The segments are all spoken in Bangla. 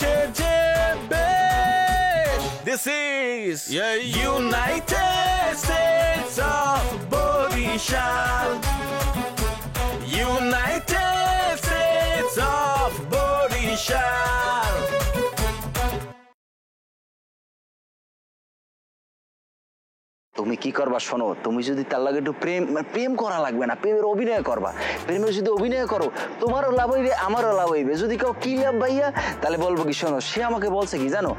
বইছে যে বেশ This is United States of Borishal United States of Borishal তুমি কি করবা শোনো তুমি যদি তার লাগে একটু প্রেম করা লাগবে না প্রেমের অভিনয় করবা প্রেমের যদি অভিনয় করো তোমারও লাভ হইবে আমারও লাভ হইবে যদি কেউ কি লাভ ভাইয়া তাহলে বলবো কি শোনো সে আমাকে বলছে কি জানো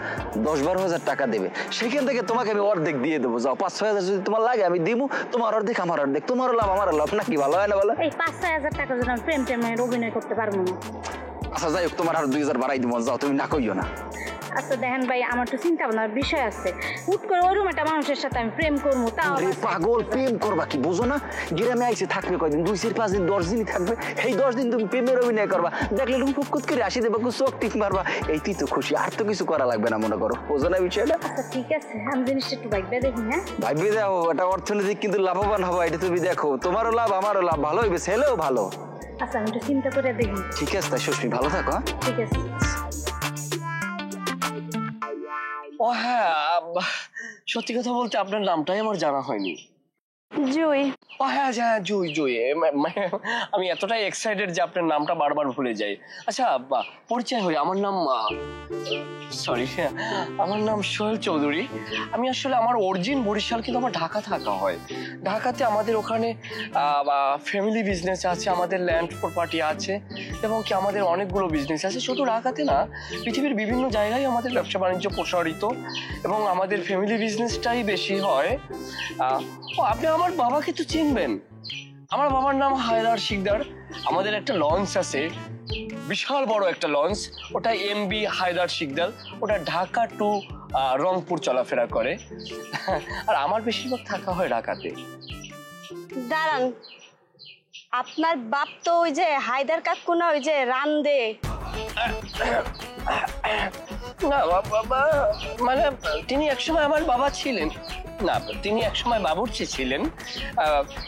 10-12 হাজার টাকা দেবে সেখান থেকে তোমাকে আমি অর্ধেক দিয়ে দেবো যাও 5-6 হাজার যদি তোমার লাগে আমি দিব তোমার অর্ধেক আমার অর্ধেক তোমারও লাভ আমারও লাভ নাকি ভালো হয় না বলো এই 5-6 হাজার টাকা যদি আমি প্রেমের অভিনয় করতে পারবো না আচ্ছা যাই হোক তোমার আর 2000 বাড়াই দিব যাও তুমি না কইও না আচ্ছা দেখেন ভাই আমার তো চিন্তা ভাবনার বিষয় আছে হুট করে ওরকম একটা মানুষের সাথে আমি প্রেম করবো তাও পাগল প্রেম করবা কি বুঝো না গ্রামে আইসে থাকবে কয়দিন 2-4-5 দিন 10 দিনই থাকবে এই 10 দিন তুমি প্রেমের অভিনয় করবা দেখলে তুমি ফুটকুট করে আসি দেবা চোখ টিক মারবা এইটি তো খুশি আর তো কিছু করা লাগবে না মনে করো বুঝো না বিষয়টা আচ্ছা ঠিক আছে আমি জিনিসটা একটু ভাববে দেখি হ্যাঁ ভাববে দেখো এটা অর্থনৈতিক কিন্তু লাভবান হবে এটা তুমি দেখো তোমারও লাভ আমারও লাভ ভালো হইবে ছেলেও ভালো আচ্ছা আমি একটু চিন্তা করে দেখি ঠিক আছে তাই সুস্মি ভালো থাকো ঠিক আছে ও হ্যাঁ সত্যি কথা বলতে আপনার নামটাই আমার জানা হয়নি জুই ও হ্যাঁ হ্যাঁ জুই জুই আমি এতটাই এক্সাইটেড যে আপনার নামটা বারবার ভুলে যাই আচ্ছা পরিচয় হই আমার নাম সরি আমার নাম সোহেল চৌধুরী আমি আসলে আমার অরিজিন বরিশাল কিন্তু আমার ঢাকা থাকা হয় ঢাকাতে আমাদের ওখানে ফ্যামিলি বিজনেস আছে আমাদের ল্যান্ড প্রপার্টি আছে এবং কি আমাদের অনেকগুলো বিজনেস আছে শুধু ঢাকাতে না পৃথিবীর বিভিন্ন জায়গায় আমাদের ব্যবসা বাণিজ্য প্রসারিত এবং আমাদের ফ্যামিলি বিজনেসটাই বেশি হয় আপনি আমার বাবাকে তো চিনবেন আমার বাবার নাম হায়দার শিকদার আমাদের একটা লঞ্চ আছে বিশাল বড় একটা লঞ্চ ওটা এমবি হায়দার শিকদার ওটা ঢাকা টু রংপুর চলাফেরা করে আর আমার বেশিরভাগ থাকা হয় ঢাকাতে দাঁড়ান আপনার বাপ তো ওই যে হায়দার কাকু না ওই যে রান্দে না বাবা মানে তিনি একসময় আমার বাবা ছিলেন না তিনি একসময় বাবুর্চি ছিলেন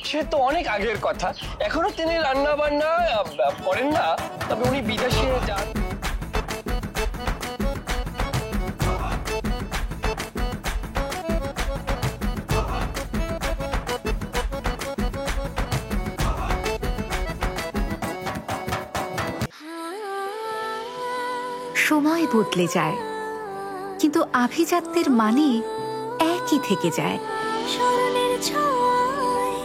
সে তো অনেক আগের কথা এখনো তিনি রান্না বান্না করেন না তবে উনি বিদেশে যান সময় বদলে যায় কিন্তু আভিজাত্যের মানে একই থেকে যায় স্মরণের ছোঁয়ায়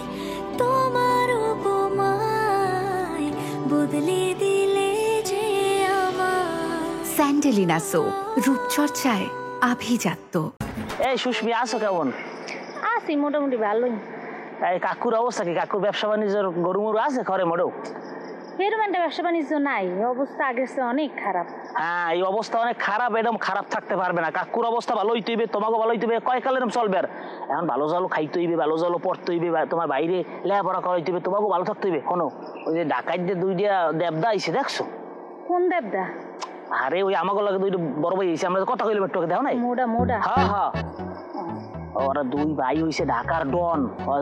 তোমার উপমায় বদলে দিলে যে আমার স্যান্ডেলিনা সো রূপচর্চায় আভিজাত্য এই সুস্মি আছো কেমন আছি মোটামুটি ভালোই এই কাকুর অবস্থা কি কাকুর ব্যবসা বাণিজ্যের গরু মরু আছে ঘরে মোড়েও এরকম একটা ব্যবসা বাণিজ্য নাই অবস্থা আগের চেয়ে অনেক খারাপ হ্যাঁ এই অবস্থা অনেক খারাপ এরকম খারাপ থাকতে পারবে না কাকুর অবস্থা ভালো হইতে হইবে তোমাকে ভালো হইতে হইবে কয় কালের চলবে আর এখন ভালো জলও খাইতে হইবে ভালো জলও পড়তে হইবে তোমার বাইরে লেখাপড়া করাইতে হইবে তোমাকেও ভালো থাকতে হইবে শোনো ওই যে ঢাকায় যে 2টা দেবদা আইছে দেখছো কোন দেবদা আরে ওই আমাকে লাগে 2টা বড় ভাই আইছে আমরা কথা কইলে একটু দেখো নাই মোড়া মোড়া হ্যাঁ হ্যাঁ ওরা 2 ভাই হইছে ঢাকার ডন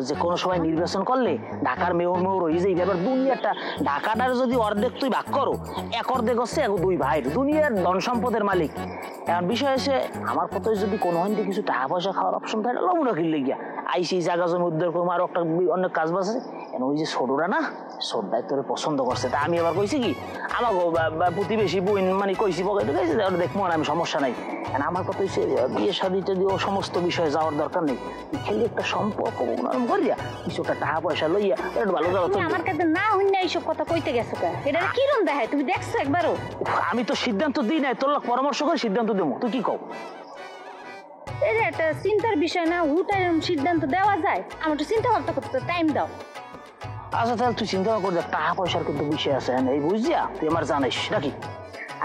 যে কোনো সময় নির্বাচন করলে ঢাকার মেয়র হয়ে যাইবে এবার দুনিয়াটা ঢাকাটার যদি অর্ধেক তুই ভাগ করো এক অর্ধেক হচ্ছে 2 ভাই দুনিয়ার ধন সম্পদের মালিক এখন বিষয় এসে আমার কথা যদি কোনো হইতে কিছু টাকা পয়সা খাওয়ার অপশন থাকে লবণা কিনলে গিয়া আইসি জায়গা জমি উদ্ধার করবো আর একটা অনেক কাজ বাজ আছে ওই যে ছোটরা না ছোটটাই তোরে পছন্দ করছে তা আমি আবার কইছি কি আমাকে প্রতিবেশী বোন মানে কইছি দেখবো না আমি সমস্যা নাই আমার কথা হচ্ছে বিয়ে শাদী যদি ও সমস্ত বিষয়ে যাওয়ার দরকার নেই খেলে একটা সম্পর্ক করিয়া কিছুটা টাকা পয়সা লইয়া একটু ভালো যাওয়া আমার কাছে না হইন না এইসব কথা কইতে গেছো কা এটা কিরম দেখায় তুমি দেখছো একবারও আমি তো সিদ্ধান্ত দিই নাই তোর পরামর্শ করে সিদ্ধান্ত দেবো তুই কি কও এটা একটা চিন্তার বিষয় না হুটাই সিদ্ধান্ত দেওয়া যায় আমার একটু চিন্তা ভাবনা করতে টাইম দাও আচ্ছা তাহলে তুই চিন্তা কর টাকা পয়সার কিন্তু বিষয় আছে এই বুঝিয়া তুই আমার জানিস নাকি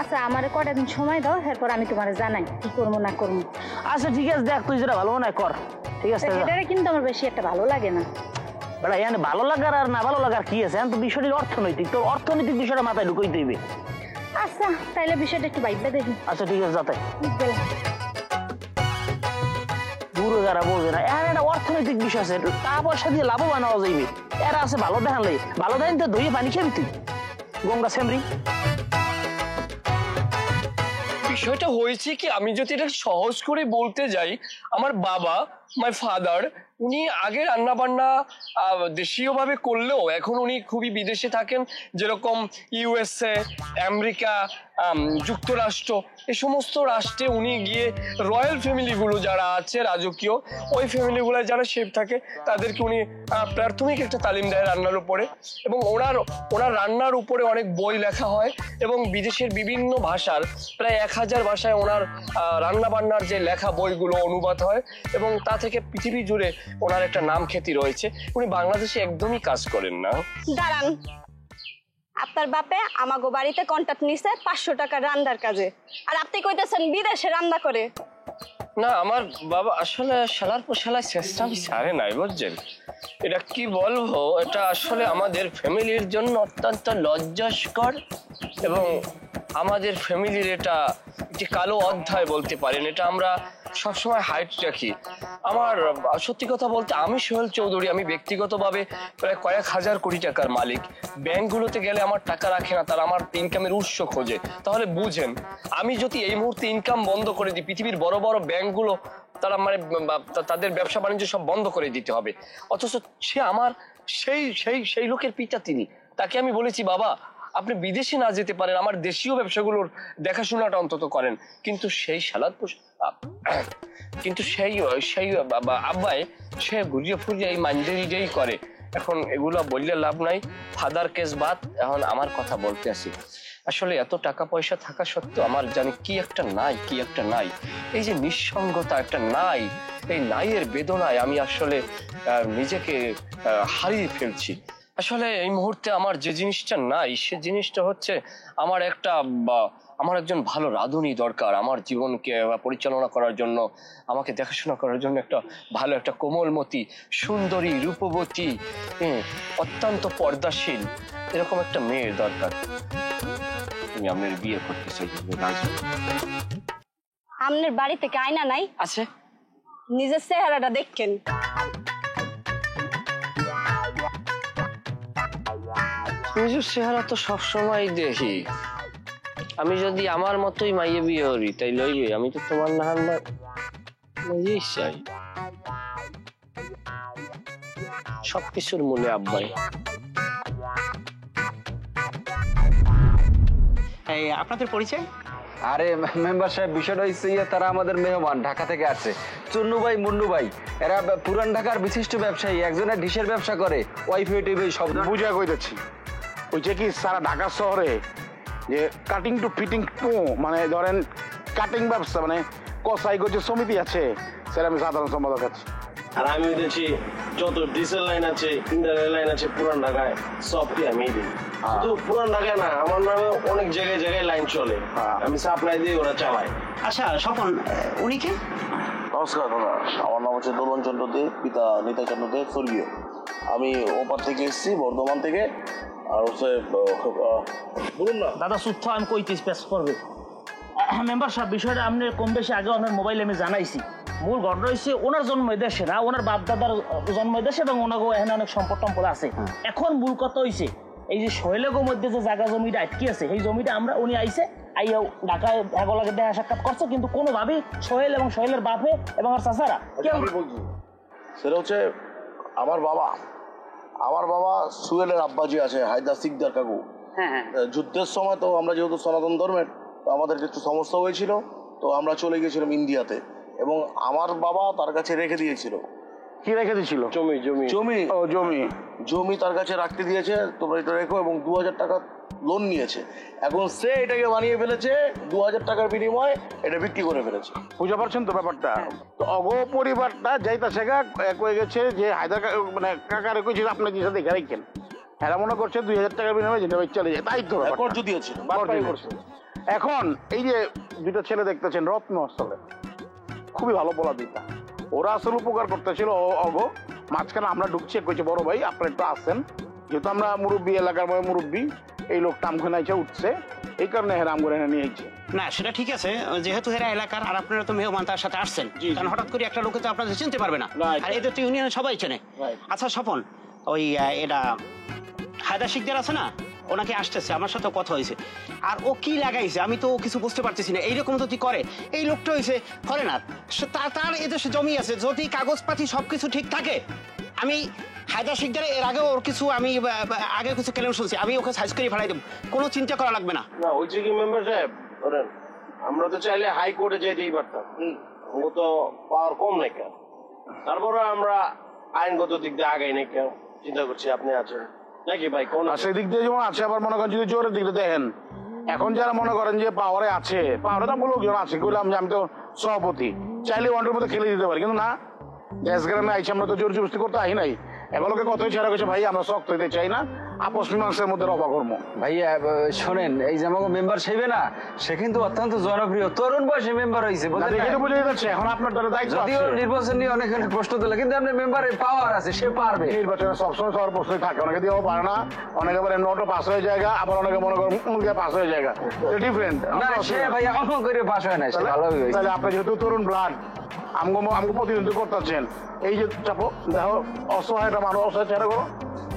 আচ্ছা আমার কটা দিন সময় দাও এরপর আমি তোমার জানাই কি করবো না করবো আচ্ছা ঠিক আছে দেখ তুই যেটা ভালো মনে হয় কর ঠিক আছে এটা কিন্তু আমার বেশি একটা ভালো লাগে না বেটা এখানে ভালো লাগার আর না ভালো লাগার কি আছে এখন তো বিষয়টি অর্থনৈতিক তোর অর্থনৈতিক বিষয়টা মাথায় ঢুকাই দিবি আচ্ছা তাইলে বিষয়টা একটু ভাইবা দেখি আচ্ছা ঠিক আছে যাতে দূরে যারা বোঝে না এখানে একটা অর্থনৈতিক বিষয় আছে টাকা পয়সা দিয়ে লাভবান হওয়া যাইবে এরা আছে ভালো দেখান লাগে ভালো দেখান তো ধুয়ে পানি খাবি তুই গঙ্গা সেমরি বিষয়টা হয়েছে কি, আমি যদি এটা সহজ করে বলতে যাই, আমার বাবা মাই ফাদার উনি আগে রান্না বান্না দেশীয় ভাবে করলেও এখন উনি খুবই বিদেশে থাকেন, যেরকম ইউএসএ, আমেরিকা, যুক্তরাষ্ট্র, এই সমস্ত রাষ্ট্রে উনি গিয়ে রয়্যাল ফ্যামিলিগুলো যারা আছে রাজকীয়, ওই ফ্যামিলিগুলো যারা শেফ থাকে তাদেরকে উনি প্রাথমিক একটা তালিম দেয় রান্নার উপরে, এবং ওনার রান্নার উপরে অনেক বই লেখা হয় এবং বিদেশের বিভিন্ন ভাষার প্রায় 1000 ভাষায় ওনার রান্না বান্নার যে লেখা বইগুলো অনুবাদ হয়, এবং তা থেকে পৃথিবী জুড়ে ওনার একটা নাম খ্যাতি রয়েছে। উনি বাংলাদেশে একদমই কাজ করেন না। দাঁড়ান, আপনার বাপে আমাগো বাড়িতে কন্ট্রাক্ট নিছে 500 টাকা রান্নার কাজে, আর আপনি কইতেছেন বিদেশে রান্না করে? না, আমার বাবা আসলে শালার পোশালায় চেষ্টা ছাড়ে নাই, বুঝছেন? এটা কি বলবো, এটা আসলে আমাদের ফ্যামিলির জন্য অত্যন্ত লজ্জাস্কর, এবং আমাদের ফ্যামিলির এটা একটি কালো অধ্যায় বলতে পারেন। এটা আমরা সবসময় হাইট রাখি। আমার সত্যি কথা বলতে, আমি সোহেল চৌধুরী, আমি ব্যক্তিগতভাবে প্রায় কয়েক হাজার কোটি টাকার মালিক। ব্যাংকগুলোতে গেলে আমার টাকা রাখে না, তারা আমার ইনকামের উৎস খোঁজে। তাহলে বুঝেন, আমি যদি এই মুহূর্তে ইনকাম বন্ধ করে দিই, পৃথিবীর বড় বড় ব্যাংকগুলো তারা মানে তাদের ব্যবসা বাণিজ্য সব বন্ধ করে দিতে হবে। অথচ সে আমার সেই লোকের পিতা, তিনি, তাকে আমি বলেছি, বাবা আপনি বিদেশে না যেতে পারেন, আমার দেশীয় ব্যবসাগুলোর দেখাশোনাটা অন্তত করেন। কিন্তু সেই আব্বাই সে ঘুরিয়ে ফুরিয়ে এই মাইন্ডেরিটাই করে। এখন এগুলো বললে লাভ নাই, ফাদার কেস বাদ। এখন আমার কথা বলতে আসি, আসলে এত টাকা পয়সা থাকা সত্ত্বেও আমার জানি কি একটা নাই, এই যে নিঃসঙ্গতা একটা নাই, এই নাইয়ের বেদনায় আমি আসলে নিজেকে হারিয়ে ফেলছি। আসলে এই মুহূর্তে আমার যে জিনিসটা নাই, সে জিনিসটা হচ্ছে আমার একজন ভালো রাঁধুনি দরকার। আমার জীবনকে পরিচালনা করার জন্য, আমাকে দেখাশোনা করার জন্য একটা কোমলমতি, সুন্দরী, রূপবতী, অত্যন্ত পর্দাশীল এরকম একটা মেয়ের দরকার। আমি আপনার বিয়ে করতে চাই। আপনার বাড়ি থেকে আয়না নাই? আছে। নিজের চেহারাটা দেখেন। নিজের চেহারা তো সবসময় দেখি। আমি যদি আমার মতোই মাইয়ে বিয়ে করি তাই লইবে, আমি তো তোমার নাহার নিজেই চাই। সবকিছুর মূলে আব্বাই। আপনাদের পরিচয়? আরে মেম্বার সাহেব, বিষয়টা হচ্ছে তারা আমাদের মেহমান, ঢাকা থেকে আসছে। চুন্নু ভাই, মুন্নু ভাই, এরা পুরান ঢাকার বিশিষ্ট ব্যবসায়ী। একজনের ডিশের ব্যবসা করে, ওয়াইফাই টিভি সব বুঝা কইতেছি। ওই যে কি সারা ঢাকা শহরে যে কাটিং টু ফিটিং টু, মানে ধরেন কাটিং ব্যবসা, মানে কসাই যে সমিতি আছে, সেটা আমি সাধারণ সম্পাদক আছি। আর আমি দেখছি যত ডিজেল লাইন আছে, ইন্টারনেট লাইন আছে পুরান ঢাকায়, সবটি আমি দিই। শুধু পুরান ঢাকায় না, আমার নামে অনেক জায়গায় লাইন চলে, আমি সাপ্লাই দিয়ে ওরা চালাই। আচ্ছা স্বপন, উনি কে? নমস্কার দাদা, আমার নাম হচ্ছে দোলন চন্দ্র দে, পিতা নিতা চন্দ্র দে স্বর্গীয়। আমি ওপার থেকে এসেছি, বর্ধমান থেকে। আর হচ্ছে বলুন না দাদা, সুস্থ আমি কইতে স্পেস করবে। মেম্বার সাহেব, বিষয়টা আপনি কম বেশি আগে আপনার মোবাইলে আমি জানাইছি। মূল ঘটনা হচ্ছে ওনার জন্ম দেশে না, ওনার বাপ দাদার জন্ম দেশে, এবং ওনাকে এখানে অনেক সম্পদ টম্পদ আছে। এখন মূল কথা হয়েছে এই যে সোহেলের মধ্যে যে জায়গা জমিটা আটকে আছে, সেই জমিটা উনি আইসে আইয়াও ঢাকায় এগুলোকে দেখা সাক্ষাৎ করছে, কিন্তু কোনোভাবেই সোহেল এবং সোহেলের বাপে এবং আর চাচারা কেউ। সেটা হচ্ছে আমার বাবা সুহেলের আব্বাজি আছে, হায়দার সিকদার কাকু। যুদ্ধের সময় তো আমরা যেহেতু সনাতন ধর্মের, তো আমাদের একটু সমস্যা হয়েছিল, তো আমরা চলে গেছিলাম ইন্ডিয়াতে, এবং আমার বাবা তার কাছে রেখে দিয়েছিল। কি রেখে দিয়েছিল? জমি তার কাছে রাখতে দিয়েছে, তোমরা এটা রেখো, এবং 2000 টাকা লোন নিয়েছে। এখন সে এটাকে বানিয়ে ফেলেছে, 2000 টাকার বিনিময়ে এটা বিক্রি করে ফেলেছে। বুঝতে পারছেন তো ব্যাপারটা? তো অগ পরিবারটা যাইতা শেখা কয়ে গেছে যে হায়দার মানে কাকারে কইছিল আপনি জিনিস দেখে রাখেন, এরা মনে করছে 2000 টাকার বিনিময়ে যেটা চলে যায়, তাই তো করছে দিয়েছিল। এখন এই যে দুইটা ছেলে দেখতেছেন রত্নস্থলে, খুবই ভালো বলা দুইটা, ওরা আসলে উপকার করতেছিল অগ। মাঝখানে আমরা ঢুকছি, কইছে বড় ভাই আপনারা একটু আসেন, যেহেতু আমরা মুরব্বী, এলাকার মুরব্বী, এই লোকটা আমখানে আইসা উঠছে, এই কারণে হেরা আমগুলো নিয়ে আইছে। না সেটা ঠিক আছে, যেহেতু হেরা এলাকার আর আপনারা তো মেহমান, তার সাথে আসছেন, কারণ হঠাৎ করে একটা লোকে তো আপনাদের চিনতে পারবে না, আর এদের তো ইউনিয়নে সবাই চেনে। আচ্ছা স্বপন, ওই এটা হায়দার শিকদার আছে না, ওনাকে আসতেছে, আমার সাথে কথা হয়েছে। আর ও কি লাগাইছে আমি তো কিছু বুঝতে পারতেছি না। এইরকম যদি করে, এই লোকটা হয়েছে ফরেনার, তার এদেশে জমি আছে, যদি কাগজপাতি সবকিছু ঠিক থাকে, আমি হায়দার শিকদারে এর আগে ওর কিছু আমি আগে কিছু ক্লেম শুনছি, আমি ওকে সাইজ করে ফেলাই দেবো, কোনো চিন্তা করা লাগবে না। না ওই কি মেম্বার সাহেব, ধরেন আমরা তো চাইলে হাইকোর্টে যেতেই পারতাম, ও তো পাওয়ার কম নাই কেন, তারপরে আমরা আইনগত দিক দিয়ে আগাই নাই কেন চিন্তা করছি। আপনি আছেন নাকি ভাই? কোন সেদিক দিয়ে যেমন আছে, আবার মনে করেন যদি জোরের দিক দিয়ে দেখেন, এখন যারা মনে করেন যে পাওয়ারে আছে, পাওয়ারে তো লোকজন আছে, বললাম যে আমি তো সভাপতি, চাইলে ওয়ান্ডের মধ্যে খেলে দিতে পারি, কিন্তু না, গ্যাস গ্রামে আইসি, আমরা তো জোর জবস্তি করতে আই নাই। এগুলোকে কতই ছেড়া গেছে ভাই, আমরা শক্ত হইতে চাই না, আপোষ মীমাংসার মধ্যে রবা কর্ম। ভাইয়া শোনেন, এই যে আমাকে মেম্বার সাহেবে না, সে কিন্তু অত্যন্ত জনপ্রিয়, তরুণ বয়সে মেম্বার হয়েছে, দেখে তো বুঝে যাচ্ছে। এখন আপনার দ্বারা দায়িত্ব যদিও নির্বাচন নিয়ে অনেক অনেক প্রশ্ন তোলে, কিন্তু আপনার মেম্বারের পাওয়ার আছে, সে পারবে। নির্বাচনে সবসময় সবার প্রশ্নই থাকে, অনেকে দিয়েও পারে না, অনেকে আবার নোটও পাস হয়ে জায়গা, আবার অনেকে মনে করেন পাস হয়ে জায়গা, ডিফারেন্ট। না সে ভাইয়া অঙ্ক করে পাস হয় না, সে ভালোই হয়েছে। তাহলে আপনি যেহেতু তরুণ ব্লাড, আমাকে প্রতিনিধিত্ব করতেছেন, এই যে চাপো দেখো অসহায়টা মানুষ, অসহায় চেহারা করো,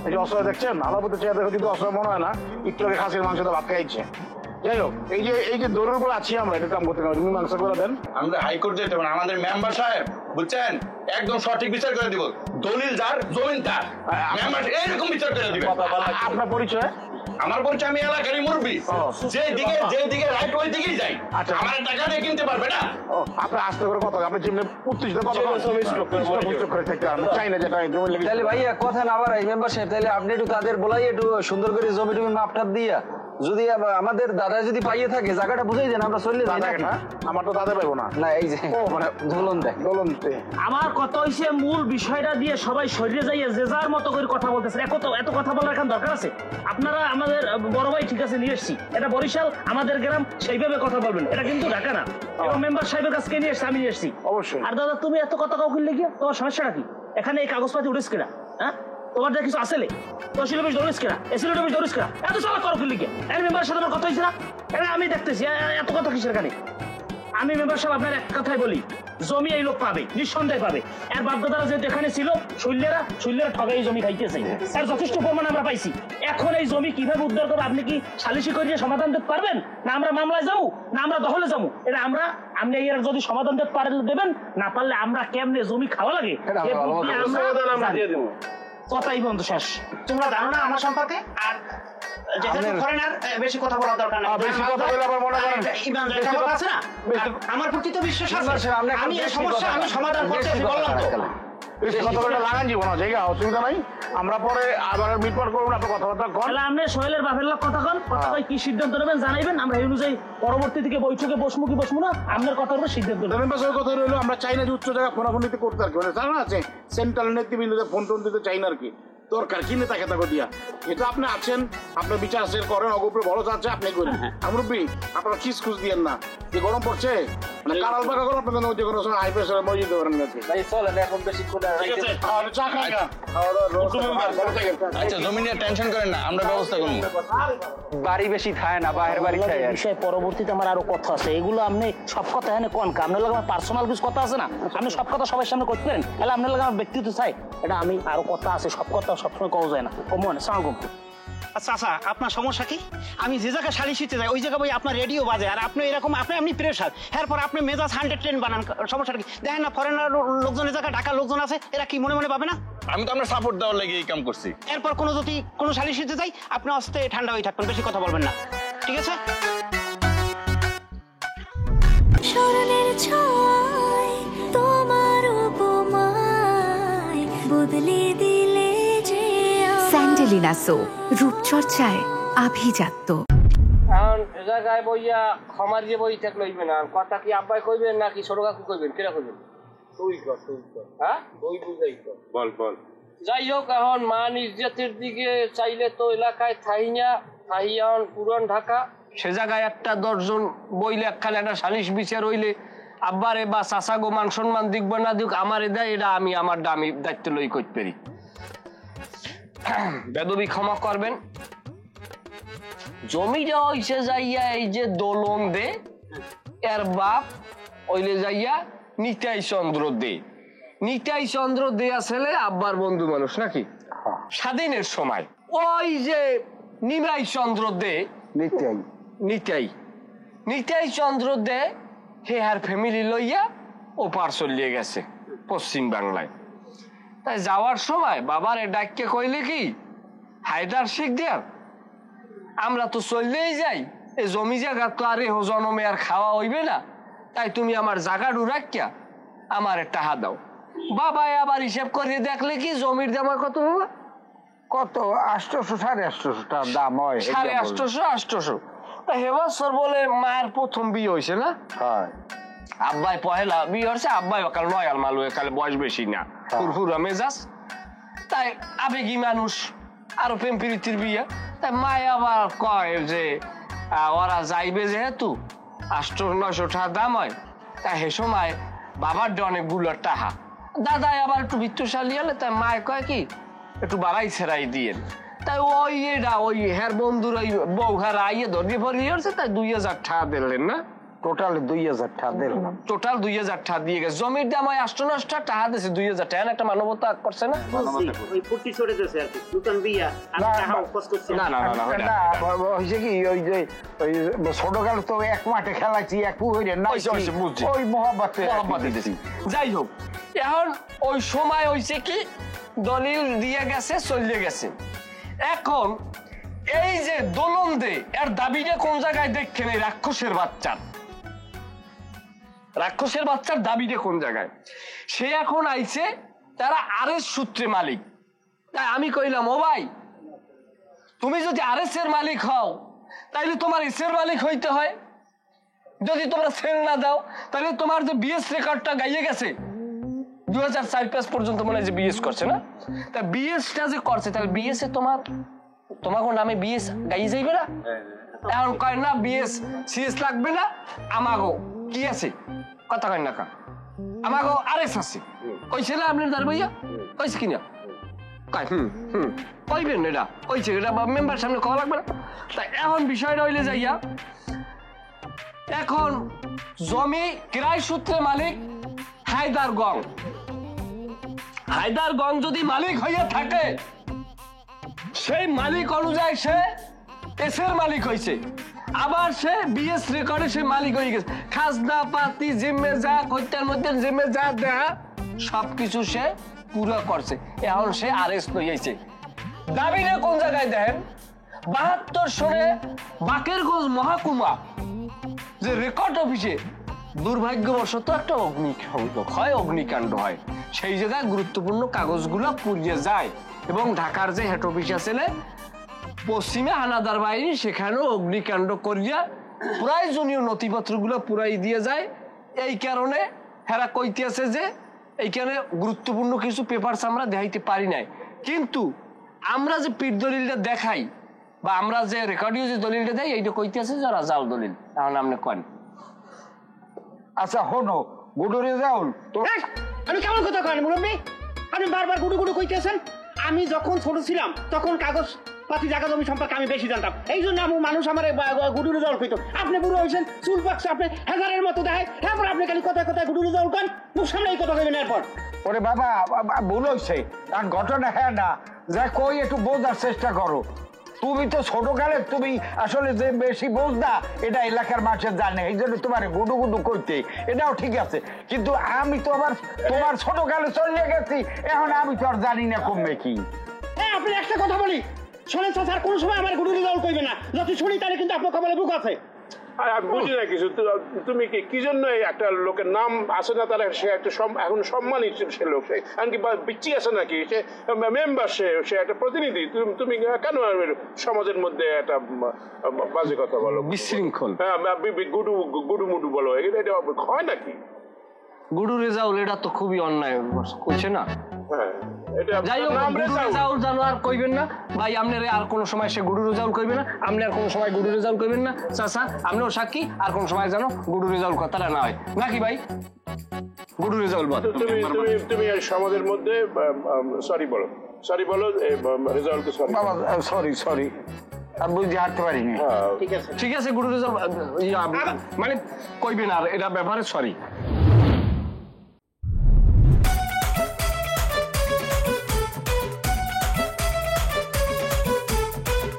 এই যে অসহায় দেখছেন, আলাপ চেহারা দেখো, কিন্তু অসহায় মনে হয় না, একটু আগে খাসির মাংস তো ভাত খাইছে। যাই হোক, এই যে দৌড়ের উপর আছি আমরা, এটা কাম করতে পারি, মীমাংসা করে দেন। আমরা হাইকোর্ট যেতে পারি, আমাদের মেম্বার সাহেব বুঝছেন একদম সঠিক বিচার করে দিব, দলিল যার জমিন তার, মেম্বার এইরকম বিচার করে দিবে। আপনার পরিচয়? আমার পরিচয় আমি এলাকারই মুরব্বী, যেদিকে রাইট ওই দিকেই যাই। আচ্ছা, আমার টাকা দিয়ে কিনতে পারবে না। আপনি আস্তে করে কথা, আপনি যেমনি উত্তেজিত কথা করে থাকতে চাই না, যেটা জমি লেগে। তাহলে ভাইয়া কথা না বাড়াই মেম্বার সাহেব, তাহলে আপনি একটু তাদের বলাই, একটু সুন্দর করে জমি টমি মাপটাপ দিয়া, যদি আমাদের দাদা যদি পাইয়ে থাকে জায়গাটা বুঝাই দেন, আমরা চলে যাই না। আমার তো দাদা পাইবো না, না এই যে মানে দোলন দেয়, দোলন। আমার কথা হইছে মূল বিষয়টা দিয়ে সবাই শরীরে যাইয়ে যে যার মতো করে কথা বলতেছেন, এত কথা বলার এখন দরকার আছে? আপনারা আমাদের বড় ভাই ঠিক আছে নিয়ে এসছি, এটা বরিশাল আমাদের গ্রাম, সেইভাবে কথা বলবেন, এটা কিন্তু ঢাকা না। এবং মেম্বার সাহেবের কাছে নিয়ে এসছি, আমি নিয়ে এসছি অবশ্যই। আর দাদা তুমি এত কথা কাউকে লেগে তোমার সমস্যাটা কি? এখানে এই কাগজপাতি উঠেছ কিনা? হ্যাঁ, তোমার যা কিছু আসলে তহসিল অফিস দৌড়িস কিনা, এসিলেট অফিস দৌড়িস কিনা, এত চালা করো কি লিখে? এর মেম্বারের সাথে আমার কথা হয়েছে না, এটা আমি দেখতেছি, এত কথা কিসের কানে? আমি মেম্বার সাহেব আপনার এক কথাই বলি, জমি এই লোক পাবে, নিঃসন্দেহে পাবে। এর বাপদাদারা যেহেতু এখানে ছিল, শৈলেরা ঠগাই জমি খাইতেছে, এর যথেষ্ট প্রমাণ আমরা পাইছি। এখন এই জমি কিভাবে উদ্ধার করবো, আপনি কি সালিশি করিয়ে সমাধান দিতে পারবেন? না আমরা মামলায় যাবো, না আমরা দখলে যাবো? এটা আপনি এর যদি সমাধান দিতে পারলে দেবেন, না পারলে আমরা কেমনে জমি খাওয়া লাগে কথাই বন্ধ, শেষ। তোমরা জানো না আমার সম্পর্কে, আর যেহেতু ফরেনার বেশি কথা বলার দরকার নাই। বেশি কথা বলে আবার মনে করেন ইমান আছে না, আমার প্রতি তো বিশ্বাস আছে, আমি এই সমস্যা আমি সমাধান করতে বললাম তো। বেশি কথা বলে লাগান জীবন জায়গা, অসুবিধা নাই, আমরা পরে আবার মিটমাট করবো, আপনার কথাবার্তা কর। তাহলে আপনি সোহেলের বাপের লোক কথা কন, কথা কই কি সিদ্ধান্ত নেবেন জানাইবেন, আমরা এই অনুযায়ী পরবর্তী থেকে বৈঠকে বসবো না, আপনার কথার উপর সিদ্ধান্ত নেবেন। কথা রইলো, আমরা চাই না যে উচ্চ জায়গা ফোনাফোনিতে করতে আর কি, মানে জানা আছে সেন্ট্রাল নেতৃবৃন্দদের ফোন টোন দিতে চাই না আর কি, দরকার কি নেতা খেতা দিয়া। কিন্তু আপনি আছেন, আপনার বিচার করেন, অগোপরে ভরসা আছে, আপনি করেন। মুরব্বী আপনারা খিস খুশ দিয়েন না, যে গরম পড়ছে, মানে কারাল পাকা গরম, আপনাদের যে কোনো সময় হাই প্রেশারে মরে যেতে পারেন নাকি। ভাই চলেন এখন বেশি করে চা খাই না, আচ্ছা জমি নিয়ে টেনশন করেন না, আমরা ব্যবস্থা করবো। বাড়ি বেশি খায় না, বাইরের বাড়ি খায়। বিষয় পরবর্তীতে আমার আরো কথা আছে, এগুলো আপনি সব কথা এখানে কোন আপনার লাগে আমার পার্সোনাল কিছু কথা আছে না, আপনি সব কথা সবার সামনে করতে পারেন, তাহলে আপনার লাগে আমার ব্যক্তিত্ব চাই, এটা আমি আরো কথা আছে, সব কথা সবসময় কওয়া যায় না। কমন সালাম। আচ্ছা আচ্ছা, আপনার সমস্যা কি? আমি যে জায়গায় সালিশিতে যাই ওই জায়গায় বই আপনার রেডিও বাজে, আর আপনি এরকম আপনি প্রেশার, এরপর আপনি মেজাজ 110 বানান, সমস্যাটা কি? দেখেন না ফরেনার লোকজনের জায়গায় ঢাকার লোকজন আছে, এরা কি মনে মনে পাবে না? আমি তো আমরা সাপোর্ট দেওয়ার লেগে এই কাম করছি। এরপর যদি কোনো সালিশিতে যাই, আপনি আস্তে ঠান্ডা হয়ে থাকবেন, বেশি কথা বলবেন না, ঠিক আছে? স্মরণের ছয় তোমার উপমায় বদলে দিলে যে স্যান্ডেলিনা সো, রূপচর্চায় আভিজাত্য। এখন জায়গায় বইয়া ক্ষমার যে বই থাকলে হইবে না, কথা কি আব্বাই কইবেন নাকি ছোট কাকু কইবেন, কেরা কইবেন? তুই কর হ্যাঁ, তুই বুঝাই কর, বল। যাই হোক, এখন মান ইজ্জতের দিকে চাইলে তো এলাকায় থাইয়া পুরান ঢাকা, সে জায়গায় একটা 10 জন বইলে একখানে একটা সালিশ বিচার হইলে আব্বারে বা চাচা গো মান সম্মান দিক বা না দিক আমারে দেয়, এটা আমি আমার দামি দায়িত্ব লই করতে পারি। বেদবি ক্ষমা করবেন। জমিটা হইছে যাইয়া এই যে দোলন দে, এর বাপ ওইলে যাইয়া নিতাই চন্দ্র দে আসলে আব্বার বন্ধু মানুষ নাকি, স্বাধীনের সময় ওই যে নিমাই চন্দ্র দে নিতাই চন্দ্র দে হে আর ফ্যামিলি লইয়া ওপার চলিয়ে গেছে পশ্চিম বাংলায়। তাই যাওয়ার সময় বাবার ডাককে কইলে কি, হায়দার শিকদার আমরা তো চললেই যাই, এই জমি জায়গা তো আর এহ জনমে আর খাওয়া হইবে না, তাই তুমি আমার জায়গাটা রাখিয়া আমার টাকা দাও। বাবা আবার হিসাব করে দেখলে কি জমির দাম কত বাবা? কত 800 850 টাকা দাম হয়। 850 তা হেবছর বলে মায়ের প্রথম বিয়ে হয়েছে না? আব্বাই পহেলা বিয়ে হচ্ছে, আব্বাই কাল নয়াল মালু কালে বয়স বেশি না, ফুরফুরা মেজাজ, তাই আবেগী মানুষ, আরো প্রেম প্রীতির বিয়ে। তাই মায় আবার কয় যে ওরা যাইবে যেহেতু 800-900 টাকা দাম হয়, তাই হে সময় বাবার অনেকগুলো টাকা, দাদাই আবার একটু বিত্তশালী হলে তাই মায় কয় কি একটু বাড়াই ছেড়াই দিয়ে। তাই ওই ওই হের বন্ধুর ওই বউ হারা আইয়ে ধরিয়ে ফরিয়ে হচ্ছে, তাই 2000 টাকা দিলেন না? টোটাল 2000 টাকা দিলাম। টোটাল 2000 টাকা দিয়ে গেছে। জমির দাম হয় 800-900 টাকা দিয়েছে, 2000 টাকা একটা মানবতা করছে না? ওই ফুটি ছড়ে দিয়েছে আর কি, নতুন বিয়া আর টাকা খরচ করছে না না না হইছে কি ওই যে ওই ছোটকাল তো এক মাঠে খেলাইছি, এক পুকুরে না, ওই মহব্বতে দিছি। যাই হোক, এখন ওই সময় হইছে কি দলিল দিয়ে গেছে, চলে গেছে। এখন এই যে দোলন দে এর দাবিটা কোন জায়গায় দেখছেন? এই রাক্ষসের বাচ্চার দাবিটা কোন জায়গায়? সে এখন আইছে তারা আরএস সূত্রে মালিক। তাই আমি কইলাম, ও ভাই তুমি যদি আরএস এর মালিক হও তাইলে তোমার এস এর মালিক হইতে হয়। যদি তোমরা সেল না দাও তাহলে তোমার যে বিএস রেকর্ডটা গাইয়ে গেছে 2004-5 পর্যন্ত মনে হয় যে বিএস করছে না, তা বিএসটা যে করছে তাহলে বিএস এ তোমাকে নামে বিএস গাইয়ে যাইবে না? এখন কয় না বিএস সিএস লাগবে না, আমাগো কি আছে কথা কয় না কা, আমাগো আরএস আছে। কইছে না আপনি দাঁড় ভাইয়া? কইছে কিনা? কয় কইবেন এটা, কইছে এটা মেম্বার সামনে কওয়া লাগবে না। তাই এখন বিষয়টা হইলে যাইয়া, এখন জমি ক্রয় সূত্রে মালিক হায়দারগঞ্জ যদি মালিক হইয়া থাকে, সেই মালিক অনুযায়ী সে এস এর মালিক হয়েছে, আবার সে বিএস রেকর্ডে সে মালিক হয়ে গেছে। খাজনা পাতি জিম্মে যা হত্যার মধ্যে জিম্মে যা দেয়া সবকিছু সে পুরো করছে। এখন সে আরএস লইয়াছে। দাবিটা কোন জায়গায় দেখেন? 72 সনে বাকেরগঞ্জ মহকুমা যে রেকর্ড অফিসে দুর্ভাগ্যবশত একটা অগ্নিকাণ্ড হয়, সেই জায়গায় গুরুত্বপূর্ণ কাগজগুলো পুড়িয়ে যায় এবং ঢাকার যে হেড অফিস আছে পশ্চিমে হানাদার বাহিনী সেখানেও অগ্নিকাণ্ড করিয়া প্রয়োজনীয় নথিপত্রগুলো পুরাই দিয়ে যায়। এই কারণে হেরা কইতে আছে যে এইখানে গুরুত্বপূর্ণ কিছু পেপারস আমরা দেখাইতে পারি নাই, কিন্তু আমরা যে পিঠ দলিলটা দেখাই বা আমরা যে রেকর্ডীয় যে দলিলটা দেয় এইটা কইতে আছে যে জাল দলিল। তাহলে আপনি কন। আচ্ছা হনো গুডু রেজাউল, আমি কেমন কথা করেন মুরব্বী? আপনি বারবার গুডু গুডু কইতেছেন। আমি যখন ছোট ছিলাম তখন কাগজ পাতি জায়গা জমি সম্পর্কে আমি বেশি জানতাম, এই জন্য মানুষ আমার গুডু রেজাউল কইতো। আপনি বুড়ো হয়েছেন, চুল পাকছে, আপনি হাজারের মতো দেখায়, এরপর আপনি খালি কথায় কথায় গুডু রেজাউল কন, মুখ সামনে এই কথা কইবেন। এরপর ওরে বাবা ভুল হয়েছে, কারণ ঘটনা হ্যাঁ না যা কই একটু বোঝার চেষ্টা করো। তুমি তো ছোটকালে তুমি আসলে যে বেশি বোঝা এটা এলাকার মানুষের জানে, এই জন্য তোমার গুডু গুডু করতে, এটাও ঠিক আছে। কিন্তু আমি তো আবার তোমার ছোটকালে চলে গেছি, এখন আমি তো আর জানি না কমবে কি। হ্যাঁ আপনি একটা কথা বলি শোনেন স্যার, কোনো সময় আমার গুডু রেজাউল কইবে না, যদি শুনি তাহলে কিন্তু আপনার কপালে বুক আছে। আমি বুঝি না কিছু। তুমি কি জন্য একটা লোকের নাম আছে না, তার সে একটা এখন সম্মানিত সে লোক, এমনকি বিচ্ছি আছে নাকি, সে মেম্বার, সে একটা প্রতিনিধি। তুমি কেন সমাজের মধ্যে একটা বাজে কথা বলো, বিশৃঙ্খল? হ্যাঁ গুডু মুডু বলো, এটা হয় নাকি? গুডু রেজাউল এটা তো খুবই অন্যায় করছে না। যাই হোক, গুডু রেজাউল জানো আর কইবেন না ভাই, আপনার আর কোন সময় সে গুডু রেজাউল কইবে না, আপনি আর কোন সময় গুডু রেজাউল কইবেন না। চাচা আপনিও সাক্ষী, আর কোন সময় জানো গুডু রেজাউল কথাটা না হয় নাকি ভাই? গুডু রেজাউল বল। তুমি সমাজের মধ্যে সরি বলো রেজাউলকে সরি। বাবা সরি আর বুঝতে হাঁটতে পারিনি। ঠিক আছে গুডু রেজাউল মানে কইবেন আর এটা ব্যাপারে সরি।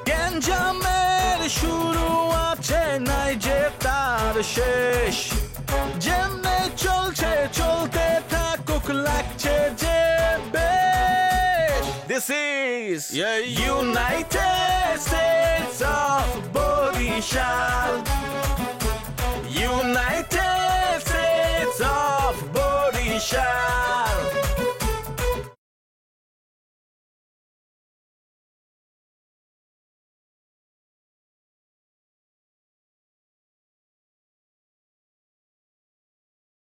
Ganja শেষ যেমনে চলছে চলতে থাকুক লাগছে যে বেশ This is United States of Borishal United States of Borishal